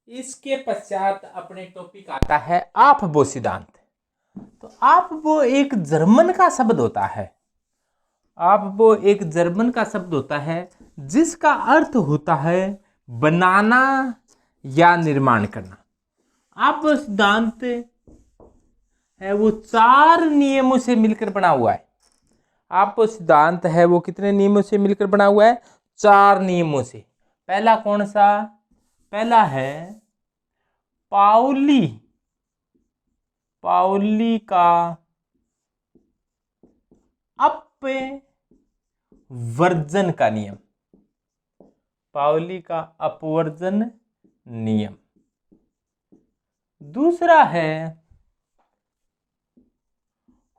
इसके पश्चात अपने टॉपिक आता है आपबो सिद्धांत। तो आपबो एक जर्मन का शब्द होता है। आपबो एक जर्मन का शब्द होता है जिसका अर्थ होता है बनाना या निर्माण करना। आपबो सिद्धांत है वो 4 नियमों से मिलकर बना हुआ है। आपबो सिद्धांत है वो कितने नियमों से मिलकर बना हुआ है? 4 नियमों से। पहला कौन सा? पहला है पाउली का अपवर्जन का नियम। पाउली का अपवर्जन नियम। दूसरा है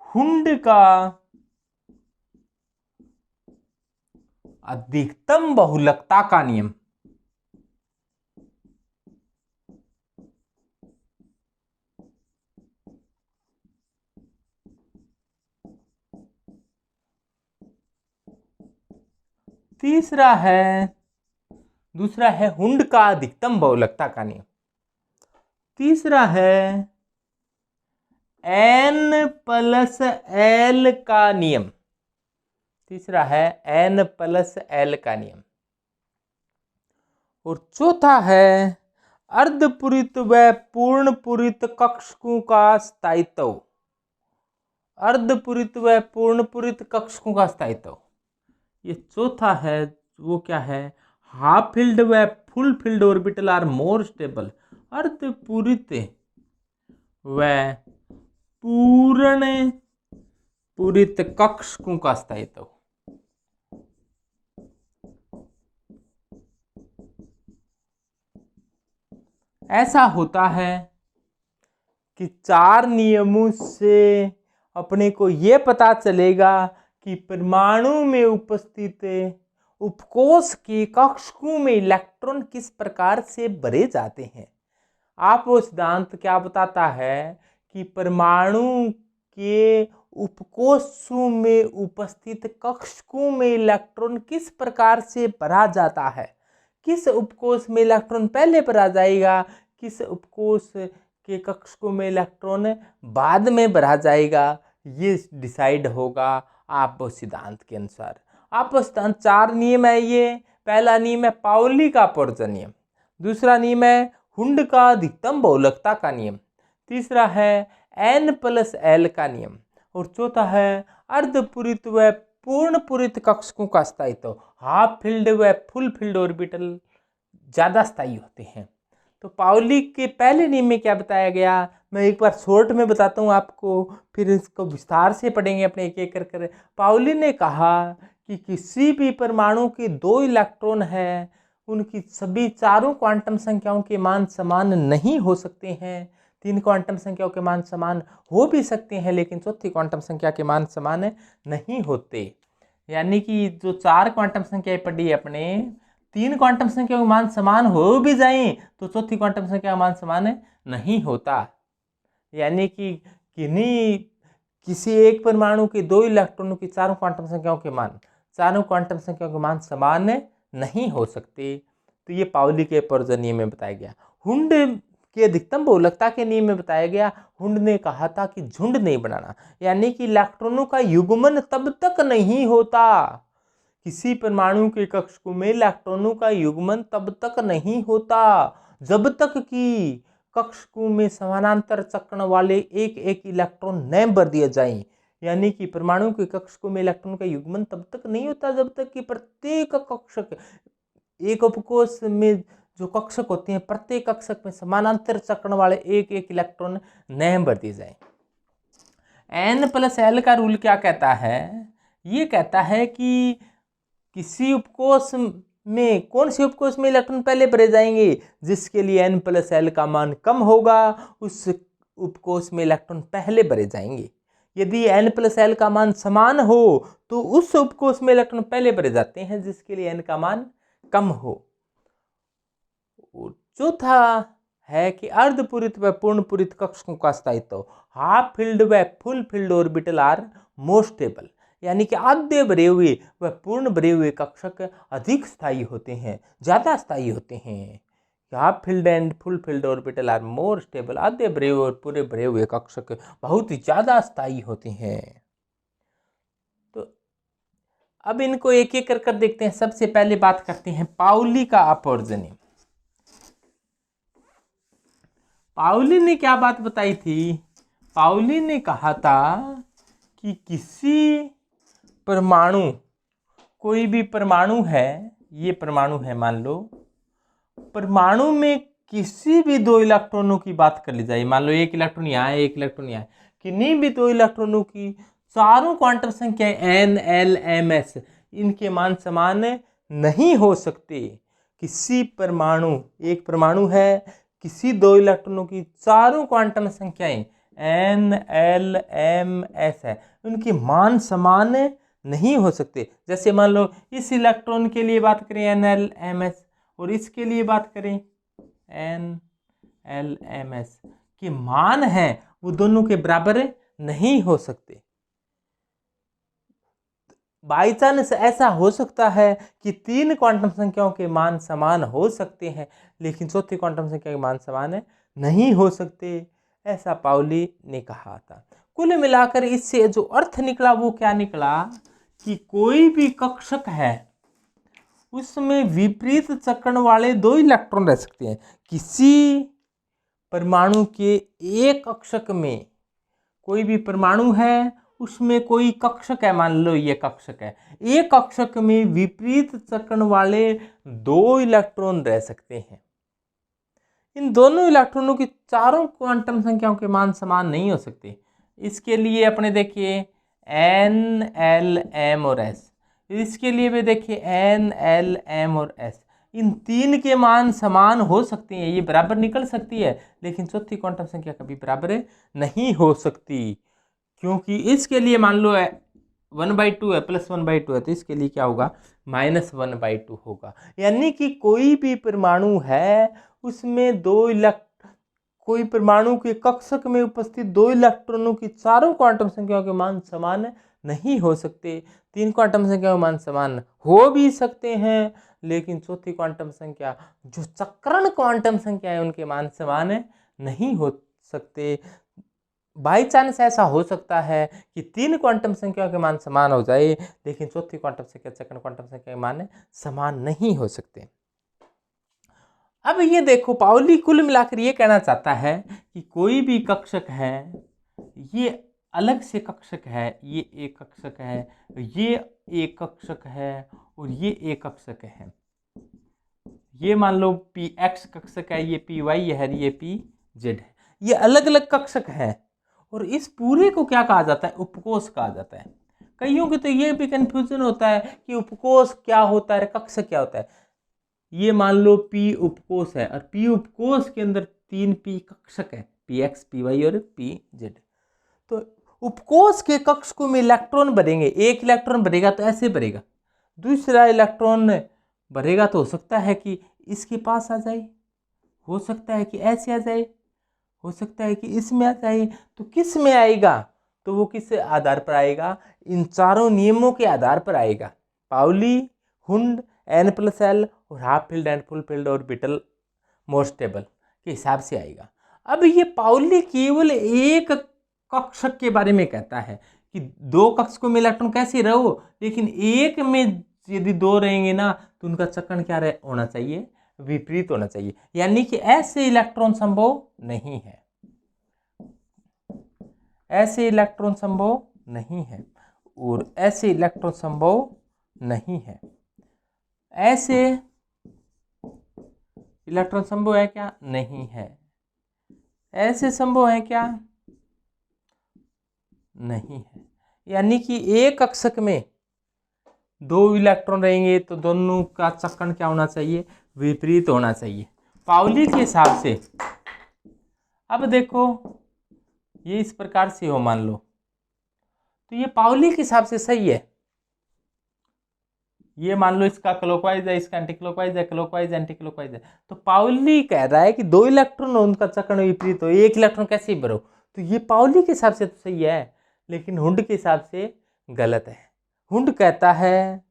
हुंड का अधिकतम बहुलकता का नियम। दूसरा है हुंड का अधिकतम बहुलकता का नियम। तीसरा है N+L का नियम। तीसरा है N+L का नियम। और चौथा है अर्धपूरित व पूर्णपूरित कक्षकों का स्थायित्व। अर्धपूरित व पूर्णपूरित कक्षकों का स्थायित्व। ये चौथा है वो क्या है? हाफ फील्ड व full filled orbital are more stable. अर्धपूरित व पूर्ण पूरित कक्षकों का स्थायित्व। ऐसा होता है कि 4 नियमों से अपने को ये पता चलेगा कि परमाणु में उपस्थित उपकोष के कक्षकों में इलेक्ट्रॉन किस प्रकार से भरे जाते हैं। आप वो सिद्धांत क्या बताता है कि परमाणु के उपकोषों में उपस्थित कक्षकों में इलेक्ट्रॉन किस प्रकार से भरा जाता है। किस उपकोष में इलेक्ट्रॉन पहले भरा जाएगा, किस उपकोष के कक्षकों में इलेक्ट्रॉन बाद में भरा जाएगा, ये डिसाइड होगा आपबो सिद्धांत के अनुसार। आपबो सिद्धांत 4 नियम है ये। पहला नियम है पाउली का अपवर्जन नियम। दूसरा नियम है हुंड का अधिकतम बहुलकता का नियम। तीसरा है N+L का नियम। और चौथा है अर्धपूरित व पूर्णपूरित कक्षकों का स्थायित्व। हाफ फील्ड व फुल फील्ड ऑर्बिटल ज्यादा स्थायी होते हैं। तो पाउली के पहले नियम में क्या बताया गया, मैं एक बार शॉर्ट में बताता हूँ आपको, फिर इसको विस्तार से पढ़ेंगे अपने एक एक कर। पाउली ने कहा कि किसी भी परमाणु के 2 इलेक्ट्रॉन हैं, उनकी सभी 4 क्वांटम संख्याओं के मान समान नहीं हो सकते हैं। 3 क्वांटम संख्याओं के मान समान हो भी सकते हैं, लेकिन चौथी क्वांटम संख्या के मान समान नहीं होते। यानी कि जो 4 क्वांटम संख्याएं पढ़ी अपने, 3 क्वांटम संख्या के मान समान हो भी जाएं तो चौथी क्वांटम संख्या का मान समान नहीं होता। यानी कि किसी एक परमाणु के 2 इलेक्ट्रॉनों की 4 क्वांटम संख्याओं के मान, 4 क्वांटम संख्याओं के मान समान नहीं हो सकते। तो ये पाउली के अपवर्जन नियम में बताया गया। हुंड के अधिकतम बहुलकता के नियम में बताया गया। हुंड ने कहा था कि झुंड नहीं बनाना, यानी कि इलेक्ट्रॉनों का युग्मन तब तक नहीं होता। किसी परमाणु के कक्षकों में इलेक्ट्रॉनों का युग्मन तब तक नहीं होता जब तक कि कक्षकों में समानांतर चक्रण वाले एक एक इलेक्ट्रॉन न भर दिए जाएं। यानी कि परमाणु के कक्षकों में इलेक्ट्रॉन का युग्मन तब तक नहीं होता जब तक कि प्रत्येक कक्षक, एक उपकोष में जो कक्षक होते हैं, प्रत्येक कक्षक में समानांतर चक्रण वाले एक एक इलेक्ट्रॉन न भर दिए जाएं। N+L का रूल क्या कहता है? ये कहता है कि किसी उपकोष में, कौन से उपकोष में इलेक्ट्रॉन पहले भरे जाएंगे, जिसके लिए N+L का मान कम होगा उस उपकोष में इलेक्ट्रॉन पहले भरे जाएंगे। यदि N+L का मान समान हो तो उस उपकोष में इलेक्ट्रॉन पहले भरे जाते हैं जिसके लिए N का मान कम हो। चौथा है कि अर्धपूरित व पूर्णपूरित कक्षकों का स्थायित्व। हाफ फील्ड व full filled orbital are more stable. यानी कि आधे भरे हुए व पूर्ण भरे हुए कक्षक अधिक स्थायी होते हैं, ज्यादा स्थायी होते हैं। कि half filled and full filled orbital are more stable, आधे भरे हुए और पूरे भरे हुए कक्षक बहुत ही ज़्यादा स्थायी होते हैं। तो अब इनको एक एक कर देखते हैं। सबसे पहले बात करते हैं पाउली का अपवर्जन। पाउली ने क्या बात बताई थी? पाउली ने कहा था कि किसी परमाणु, कोई भी परमाणु है, ये परमाणु है मान लो, परमाणु में किसी भी दो इलेक्ट्रॉनों की बात कर ली जाए, मान लो एक इलेक्ट्रॉन यहाँ है, एक इलेक्ट्रॉन यहाँ है, किन्हीं भी दो इलेक्ट्रॉनों की चारों क्वांटम संख्याएं n, l, m, s, इनके मान समान नहीं हो सकते। किसी परमाणु, एक परमाणु है, किसी दो इलेक्ट्रॉनों की चारों क्वांटम संख्याएं n, l, m, s है, उनके मान समान नहीं हो सकते। जैसे मान लो इस इलेक्ट्रॉन के लिए बात करें n, l, m, s, और इसके लिए बात करें n, l, m, s, के मान हैं वो दोनों के बराबर नहीं हो सकते। बाई चांस ऐसा हो सकता है कि तीन क्वांटम संख्याओं के मान समान हो सकते हैं, लेकिन चौथी क्वांटम संख्या के मान समान नहीं हो सकते, ऐसा पाउली ने कहा था। कुल मिलाकर इससे जो अर्थ निकला वो क्या निकला कि कोई भी कक्षक है उसमें विपरीत चक्रण वाले दो इलेक्ट्रॉन रह सकते हैं। किसी परमाणु के एक कक्षक में, कोई भी परमाणु है उसमें कोई कक्षक है, मान लो ये कक्षक है, एक कक्षक में विपरीत चक्रण वाले दो इलेक्ट्रॉन रह सकते हैं। इन दोनों इलेक्ट्रॉनों की चारों क्वांटम संख्याओं के मान समान नहीं हो सकते। इसके लिए अपने देखिए n, l, m और s, इसके लिए भी देखिए n, l, m और s, इन तीन के मान समान हो सकते हैं, ये बराबर निकल सकती है, लेकिन चौथी क्वांटम संख्या कभी बराबर नहीं हो सकती, क्योंकि इसके लिए मान लो 1/2 है, +1/2 है, तो इसके लिए क्या होगा, -1/2 होगा। यानी कि कोई भी परमाणु है उसमें कोई परमाणु के कक्षक में उपस्थित दो इलेक्ट्रॉनों की चारों क्वांटम संख्याओं के मान समान नहीं हो सकते। तीन क्वांटम संख्याओं के मान समान हो भी सकते हैं, लेकिन चौथी क्वांटम संख्या जो चक्रण क्वांटम संख्या है उनके मान समान नहीं हो सकते। बाई चांस ऐसा हो सकता है कि तीन क्वांटम संख्याओं के मान समान हो जाए, लेकिन चौथी क्वांटम संख्या चक्रण क्वांटम संख्या के मान समान नहीं हो सकते। अब ये देखो, पाउली कुल मिलाकर ये कहना चाहता है कि कोई भी कक्षक है, ये अलग से कक्षक है, ये एक कक्षक है, ये एक कक्षक है, और ये एक कक्षक है। ये मान लो px कक्षक है, ये py है, ये pz है, ये अलग अलग कक्षक है। और इस पूरे को क्या कहा जाता है, उपकोष कहा जाता है। कईयों को तो ये भी कंफ्यूजन होता है कि उपकोष क्या होता है, कक्षक क्या होता है। ये मान लो p उपकोष है, और p उपकोष के अंदर 3p कक्षक है, px, py और pz। तो उपकोष के कक्षकों में इलेक्ट्रॉन भरेंगे, एक इलेक्ट्रॉन भरेगा तो ऐसे भरेगा, दूसरा इलेक्ट्रॉन भरेगा तो हो सकता है कि इसके पास आ जाए, हो सकता है कि ऐसे आ जाए, हो सकता है कि इसमें आ जाए। तो किस में आएगा, तो वो किस आधार पर आएगा, इन चारों नियमों के आधार पर आएगा। पाउली, हुंड, n+l और half filled and full filled orbital more stable के हिसाब से आएगा। अब ये पाउली केवल एक कक्षक के बारे में कहता है कि दो कक्षकों में इलेक्ट्रॉन कैसे रहो, लेकिन एक में यदि दो रहेंगे ना तो उनका चक्रण क्या होना चाहिए, विपरीत होना चाहिए। यानी कि ऐसे इलेक्ट्रॉन संभव नहीं है, ऐसे इलेक्ट्रॉन संभव नहीं है, और ऐसे इलेक्ट्रॉन संभव नहीं है। ऐसे इलेक्ट्रॉन संभव है क्या, नहीं है। ऐसे संभव है क्या, नहीं है। यानी कि एक कक्षक में दो इलेक्ट्रॉन रहेंगे तो दोनों का चक्रण क्या होना चाहिए, विपरीत होना चाहिए पाउली के हिसाब से। अब देखो ये इस प्रकार से हो मान लो, तो ये पाउली के हिसाब से सही है। ये मान लो इसका क्लॉकवाइज है, इसका एंटी क्लॉकवाइज है, क्लॉकवाइज एंटी क्लॉकवाइज है। तो पाउली कह रहा है कि दो इलेक्ट्रॉन हो उनका चक्रण विपरीत हो, एक इलेक्ट्रॉन कैसे भरो। तो ये पाउली के हिसाब से तो सही है, लेकिन हुंड के हिसाब से गलत है। हुंड कहता है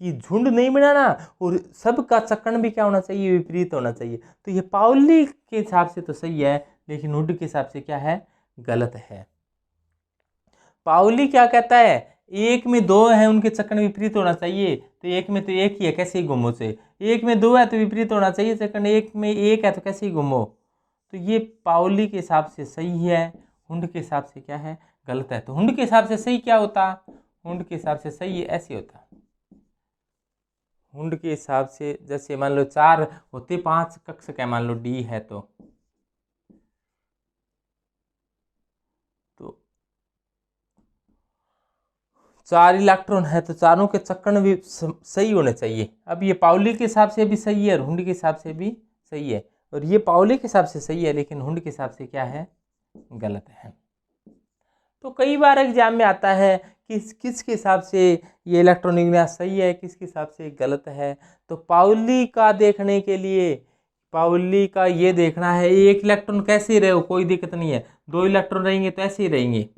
कि झुंड नहीं बनाना और सबका चक्रण भी क्या होना चाहिए, विपरीत होना चाहिए। तो ये पाउली के हिसाब से तो सही है, लेकिन हुंड के हिसाब से क्या है, गलत है। पाउली क्या कहता है, एक में दो है उनके चक्रण विपरीत होना चाहिए, तो एक में तो एक ही है कैसे ही घूमो से, एक में दो है तो विपरीत होना चाहिए चक्रण, एक में एक है तो कैसे ही घूमो। तो ये पाउली के हिसाब से सही है, हुंड के हिसाब से क्या है, गलत है। तो हुंड के हिसाब से सही क्या होता, हुंड के हिसाब से सही ऐसे होता। हुंड के हिसाब से जैसे मान लो 4 होते 5 कक्षक है, मान लो डी है तो 4 इलेक्ट्रॉन है तो चारों के चक्रण भी सही होने चाहिए। अब ये पाउली के हिसाब से भी सही है और हुंड के हिसाब से भी सही है, और ये पाउली के हिसाब से सही है लेकिन हुंड के हिसाब से क्या है, गलत है। तो कई बार एग्जाम में आता है कि किसके हिसाब से ये इलेक्ट्रॉनिक विन्यास सही है, किसके हिसाब से गलत है। तो पाउली का देखने के लिए, पाउली का ये देखना है एक इलेक्ट्रॉन कैसे रहे हो, कोई दिक्कत नहीं है, 2 इलेक्ट्रॉन रहेंगे तो ऐसे ही रहेंगे,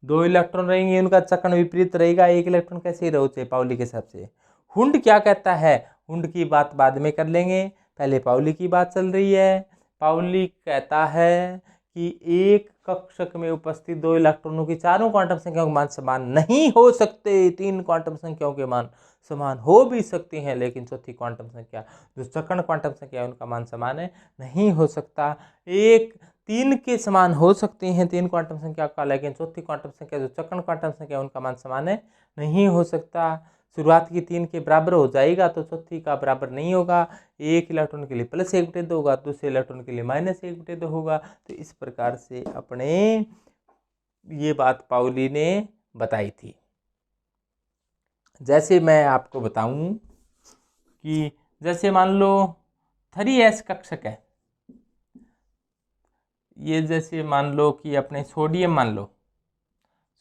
2 इलेक्ट्रॉन रहेंगे उनका चक्रण विपरीत रहेगा, 1 इलेक्ट्रॉन कैसे ही रहो चाहिए पाउली के हिसाब से। हुंड क्या कहता है, हुंड की बात बाद में कर लेंगे, पहले पाउली की बात चल रही है। पाउली कहता है कि एक कक्षक में उपस्थित 2 इलेक्ट्रॉनों की चारों क्वांटम संख्याओं के मान समान नहीं हो सकते, 3 क्वांटम संख्याओं के मान समान हो भी सकते हैं, लेकिन चौथी क्वांटम संख्या जो चक्रण क्वांटम संख्या है उनका मान समान है, नहीं हो सकता। एक 3 के समान हो सकते हैं 3 क्वांटम संख्या का, लेकिन चौथी क्वांटम संख्या जो चक्रण क्वांटम संख्या उनका मान समान है, नहीं हो सकता। शुरुआत की 3 के बराबर हो जाएगा तो चौथी का बराबर नहीं होगा, एक इलेक्ट्रॉन के लिए +1/2 होगा, दूसरे इलेक्ट्रॉन के लिए -1/2 होगा। तो इस प्रकार से अपने ये बात पाउली ने बताई थी। जैसे मैं आपको बताऊं कि जैसे मान लो 3s कक्षक है, ये जैसे मान लो कि अपने सोडियम मान लो,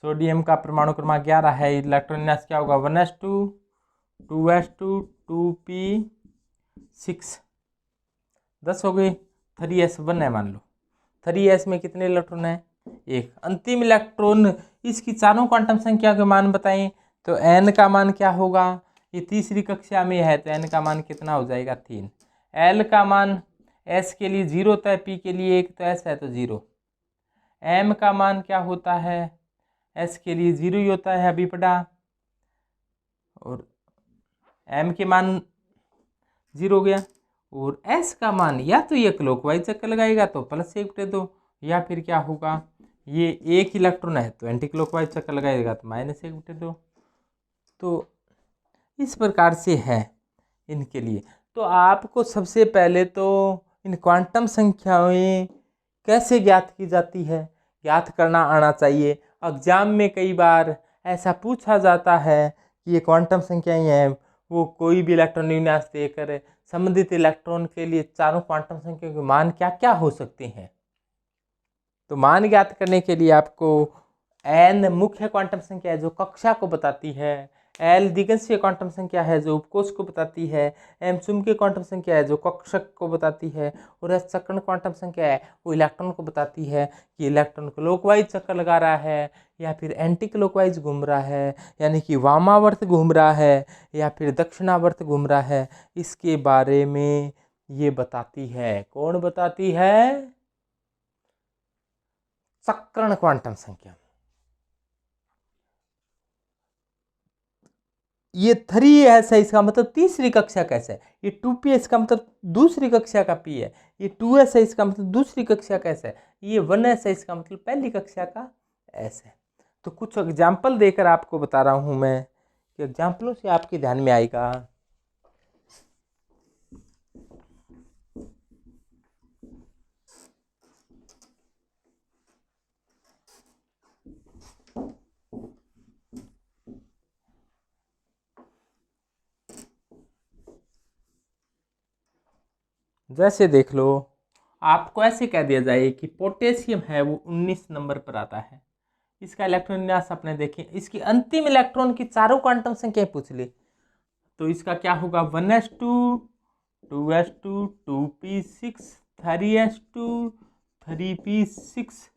सोडियम का परमाणु क्रमांक 11 है, इलेक्ट्रॉन विन्यास क्या होगा 1s2 2s2 2p6 10 हो गई। 3s1 है मान लो, 3s में कितने इलेक्ट्रॉन है, एक। अंतिम इलेक्ट्रॉन इसकी चारों क्वांटम संख्या के मान बताएं, तो n का मान क्या होगा, ये तीसरी कक्षा में है तो n का मान कितना हो जाएगा 3। l का मान s के लिए 0 होता है, p के लिए 1 तो s है तो 0। m का मान क्या होता है, s के लिए 0 ही होता है अभी पढ़ा, और m के मान 0 हो गया। और s का मान या तो ये क्लॉकवाइज चक्कर लगाएगा तो +1/2, या फिर क्या होगा, ये 1 इलेक्ट्रॉन है तो एंटी क्लॉकवाइज चक्कर लगाएगा तो -1/2। तो इस प्रकार से है इनके लिए। तो आपको सबसे पहले तो इन क्वांटम संख्याएं कैसे ज्ञात की जाती है, ज्ञात करना आना चाहिए। एग्जाम में कई बार ऐसा पूछा जाता है कि ये क्वांटम संख्याएं हैं, वो कोई भी इलेक्ट्रॉन विन्यास देकर संबंधित इलेक्ट्रॉन के लिए चारों क्वांटम संख्याओं के मान क्या क्या हो सकते हैं। तो मान ज्ञात करने के लिए आपको n मुख्य क्वांटम संख्या है जो कक्षा को बताती है, l दिगंशीय क्वांटम संख्या है जो उपकोष को बताती है, m चुंबकीय क्वांटम संख्या है जो कक्षक को बताती है, और s चक्रण क्वांटम संख्या है वो इलेक्ट्रॉन को बताती है कि इलेक्ट्रॉन क्लॉकवाइज चक्कर लगा रहा है या फिर एंटी क्लॉकवाइज घूम रहा है, यानी कि वामावर्त घूम रहा है या फिर दक्षिणावर्त घूम रहा है। इसके बारे में ये बताती है, कौन बताती है, चक्रण क्वांटम संख्या। ये 3s है, इसका मतलब तीसरी कक्षा का है। ये 2p है, इसका मतलब दूसरी कक्षा का p है। ये 2s है, इसका मतलब दूसरी कक्षा का s है। ये 1s है, इसका मतलब पहली कक्षा का s है। तो कुछ एग्जाम्पल देकर आपको बता रहा हूं मैं, कि एग्जाम्पलों से आपके ध्यान में आएगा। जैसे देख लो, आपको ऐसे कह दिया जाए कि पोटेशियम है वो 19 नंबर पर आता है, इसका इलेक्ट्रॉन विन्यास अपने देखें, इसकी अंतिम इलेक्ट्रॉन की चारों क्वांटम संख्या पूछ ली, तो इसका क्या होगा 1s2 2s2 2p6 3s2 3p6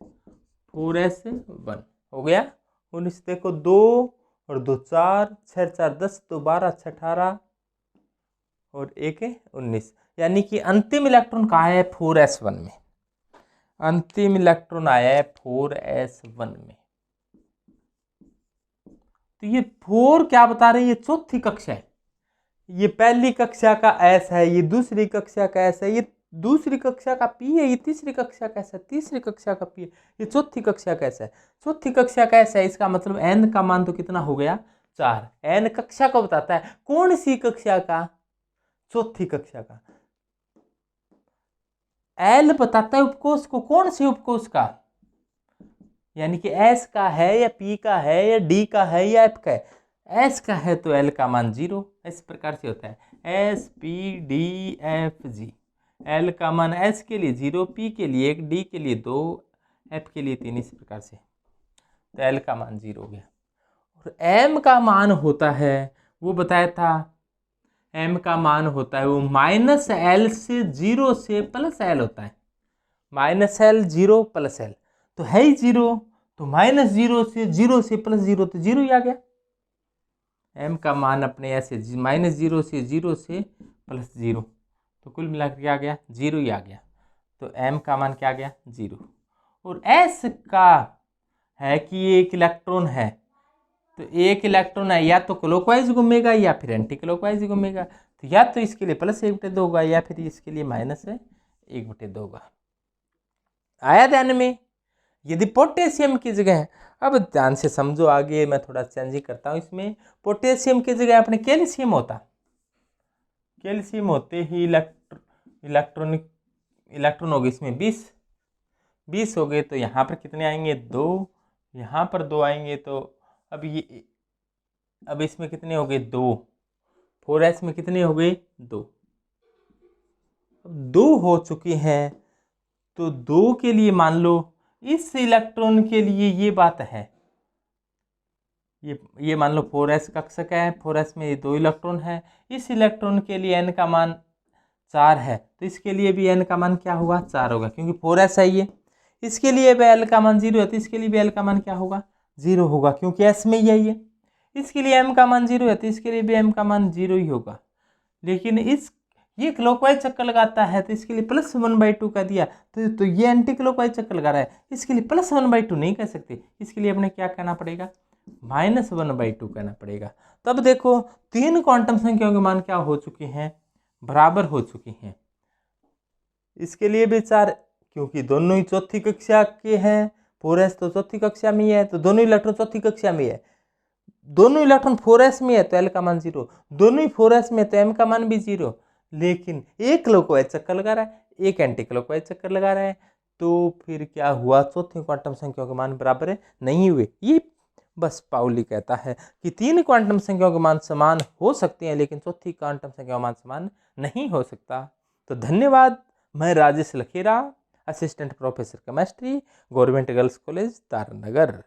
4s1 हो गया। 19 देखो 2 और 2 4, 6 4 10, 2 12, 6 18 और 1 19। यानी कि अंतिम इलेक्ट्रॉन कहाँ है? 4s1 में। अंतिम इलेक्ट्रॉन आया है 4s1 में। तो ये 4 क्या बता रही है? ये चौथी कक्षा है। ये पहली कक्षा का s है, ये दूसरी कक्षा का s है, ये दूसरी कक्षा का p है, ये तीसरी कक्षा का s है, तीसरी कक्षा का p है, ये चौथी कक्षा का s है। चौथी कक्षा का s है, इसका मतलब n का मान तो कितना हो गया? 4। n कक्षा को बताता है। कौन सी कक्षा का? चौथी कक्षा का। l बताता है उपकोष को। कौन से उपकोष का? यानी कि s का है या p का है या d का है या f का है? s का है तो l का मान 0। इस प्रकार से होता है s p d f g। l का मान s के लिए 0, p के लिए 1, d के लिए 2, f के लिए 3। इस प्रकार से तो l का मान 0 हो गया। और m का मान होता है, वो बताया था, m का मान होता है वो -l से 0 से +l होता है। -l 0 +l तो है ही 0, तो -0 से 0 से +0 तो 0 ही आ गया। m का मान अपने ऐसे -0 से 0 से +0 तो कुल मिलाकर क्या आ गया? 0 ही आ गया। तो m का मान क्या आ गया? 0। और s का है कि एक इलेक्ट्रॉन है, तो एक इलेक्ट्रॉन है या तो क्लॉकवाइज घूमेगा या फिर एंटी क्लॉकवाइज घूमेगा। तो या तो इसके लिए +1/2 होगा या फिर इसके लिए -1/2 होगा। आया ध्यान में? यदि पोटेशियम की जगह, अब ध्यान से समझो, आगे मैं थोड़ा चेंजिंग करता हूँ इसमें। पोटेशियम की जगह अपने कैल्शियम होता, कैल्शियम होते ही इलेक्ट्रॉन हो गए इसमें 20 हो गए। तो यहाँ पर कितने आएंगे? 2, यहाँ पर 2 आएंगे। तो अब इसमें कितने हो गए? 2। 4s में कितने हो गए? 2। अब 2 हो चुके हैं, तो 2 के लिए मान लो इस इलेक्ट्रॉन के लिए ये बात है, ये मान लो 4s कक्षा का है, 4s में ये 2 इलेक्ट्रॉन है। इस इलेक्ट्रॉन के लिए n का मान 4 है, तो इसके लिए भी n का मान क्या होगा? 4 होगा, क्योंकि 4s है ये। इसके लिए भी l का मान 0 है, तो इसके लिए भी l का मान क्या होगा? 0 होगा, क्योंकि s में ही है ये। इसके लिए m का मान 0 है, तो इसके लिए भी m का मान 0 ही होगा। लेकिन ये क्लॉकवाइज चक्कर लगाता है, तो इसके लिए +1/2 का दिया, तो ये एंटी क्लॉकवाइज चक्कर लगा रहा है, इसके लिए +1/2 नहीं कह सकते। इसके लिए अपने क्या कहना पड़ेगा? -1/2 कहना पड़ेगा। तब देखो 3 क्वांटम संख्याओं के मान क्या हो चुके हैं? बराबर हो चुके हैं। इसके लिए भी 4, क्योंकि दोनों ही चौथी कक्षा के हैं। 4s तो चौथी कक्षा में ही है, तो दोनों इलेक्ट्रॉन चौथी कक्षा में है। दोनों इलेक्ट्रॉन 4s में है, तो l का मान 0। दोनों ही 4s में, तो m का मान भी 0। लेकिन एक क्लॉकवाइज चक्कर लगा रहा है, एक एंटी क्लॉकवाइज चक्कर लगा रहा है, तो फिर क्या हुआ? चौथी क्वांटम संख्याओं के मान बराबर नहीं हुए। ये बस पाउली कहता है कि 3 क्वांटम संख्याओं के मान समान हो सकते हैं, लेकिन चौथी क्वांटम संख्या का मान समान नहीं हो सकता। तो धन्यवाद। मैं Rajesh Lakhera, assistant professor chemistry, government girls college Taranagar.